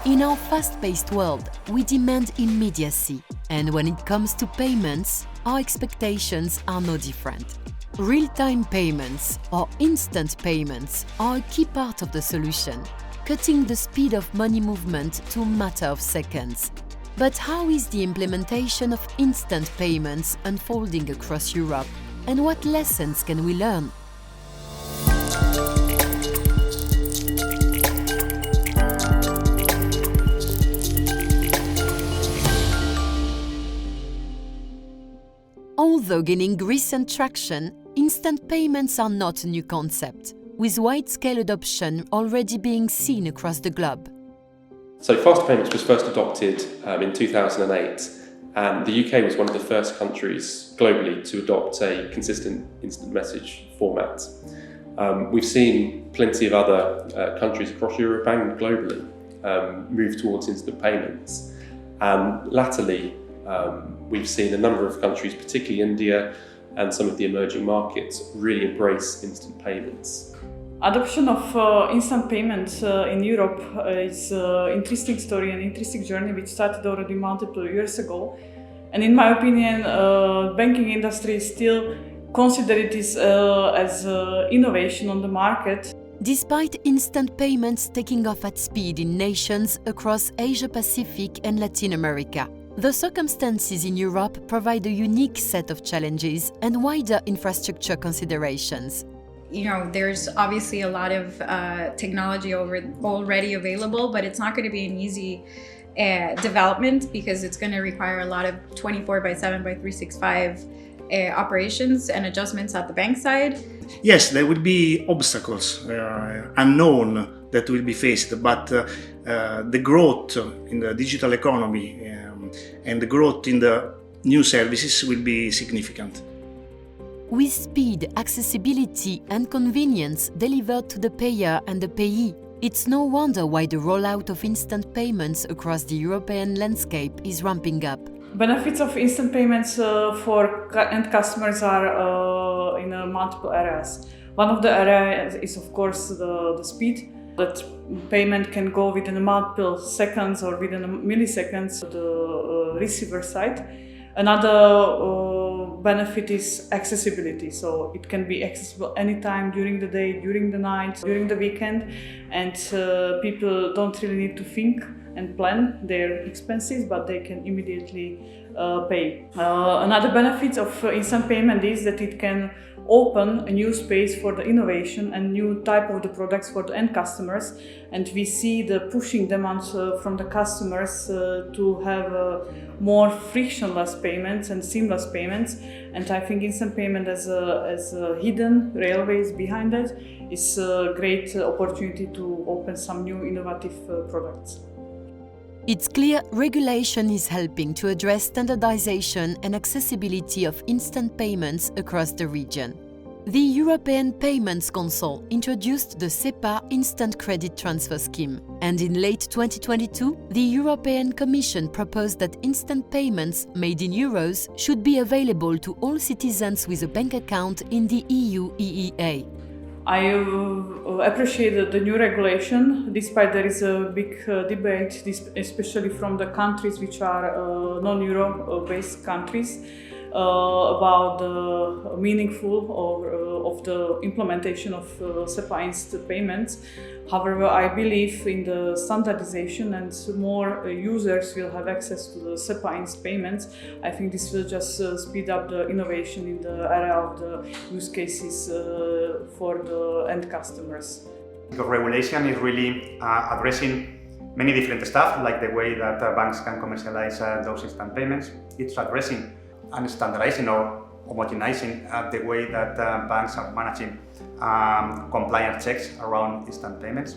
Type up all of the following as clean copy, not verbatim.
In our fast-paced world, we demand immediacy, and when it comes to payments, our expectations are no different. Real-time payments or instant payments are a key part of the solution, cutting the speed of money movement to a matter of seconds. But how is the implementation of instant payments unfolding across Europe, and what lessons can we learn? Although gaining recent traction, instant payments are not a new concept, with wide-scale adoption already being seen across the globe. So fast payments was first adopted in 2008, and the UK was one of the first countries globally to adopt a consistent instant message format. We've seen plenty of other countries across Europe and globally move towards instant payments. And latterly, we've seen a number of countries, particularly India and some of the emerging markets, really embrace instant payments. Adoption of instant payments in Europe is an interesting story, an interesting journey which started already multiple years ago. And in my opinion, banking industry still consider it as innovation on the market. Despite instant payments taking off at speed in nations across Asia-Pacific and Latin America, the circumstances in Europe provide a unique set of challenges and wider infrastructure considerations. There's obviously a lot of technology already available, but it's not going to be an easy development because it's going to require a lot of 24/7/365 operations and adjustments at the bank side. Yes, there will be obstacles, unknown, that will be faced, but the growth in the digital economy and the growth in the new services will be significant. With speed, accessibility and convenience delivered to the payer and the payee, it's no wonder why the rollout of instant payments across the European landscape is ramping up. Benefits of instant payments for end customers are in multiple areas. One of the areas is of course the speed, that payment can go within multiple seconds or within milliseconds to the receiver side. Another benefit is accessibility, so it can be accessible anytime during the day, during the night, during the weekend, and people don't really need to think and plan their expenses, but they can immediately pay. Another benefit of instant payment is that it can open a new space for the innovation and new type of the products for the end customers, and we see the pushing demands from the customers to have more frictionless payments and seamless payments, and I think instant payment as a hidden railways behind it is a great opportunity to open some new innovative products. It's clear regulation is helping to address standardization and accessibility of instant payments across the region. The European Payments Council introduced the SEPA Instant Credit Transfer Scheme, and in late 2022, the European Commission proposed that instant payments made in euros should be available to all citizens with a bank account in the EU EEA. I appreciate the new regulation, despite there is a big debate, especially from the countries which are non-euro based countries, about the meaningful of the implementation of SEPA instant payments. However, I believe in the standardization, and more users will have access to the SEPA instant payments. I think this will just speed up the innovation in the area of the use cases for the end customers. Because regulation is really addressing many different stuff, like the way that banks can commercialize those instant payments. It's addressing and standardizing or homogenizing the way that banks are managing compliance checks around instant payments.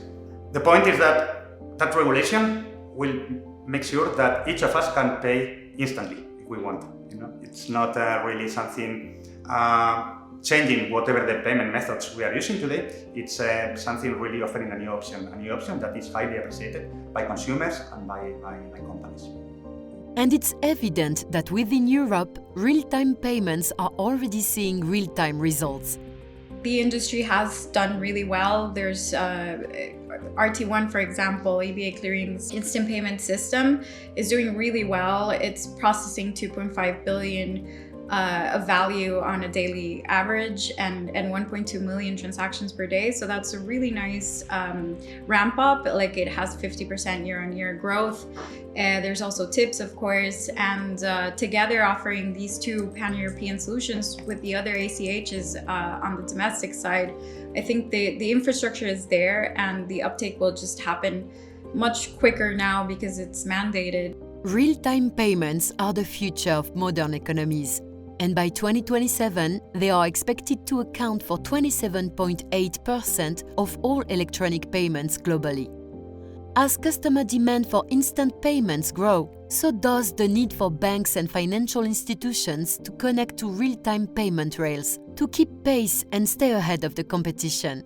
The point is that regulation will make sure that each of us can pay instantly if we want. It's not really something changing whatever the payment methods we are using today. It's something really offering a new option that is highly appreciated by consumers and by companies. And it's evident that within Europe, real-time payments are already seeing real-time results. The industry has done really well. There's RT1, for example, ABA Clearing's instant payment system is doing really well. It's processing 2.5 billion of value on a daily average and 1.2 million transactions per day. So that's a really nice ramp up. Like it has 50% year-on-year growth. There's also tips, of course, and together offering these two pan-European solutions with the other ACHs on the domestic side, I think the infrastructure is there and the uptake will just happen much quicker now because it's mandated. Real-time payments are the future of modern economies, and by 2027, they are expected to account for 27.8% of all electronic payments globally. As customer demand for instant payments grow, so does the need for banks and financial institutions to connect to real-time payment rails to keep pace and stay ahead of the competition.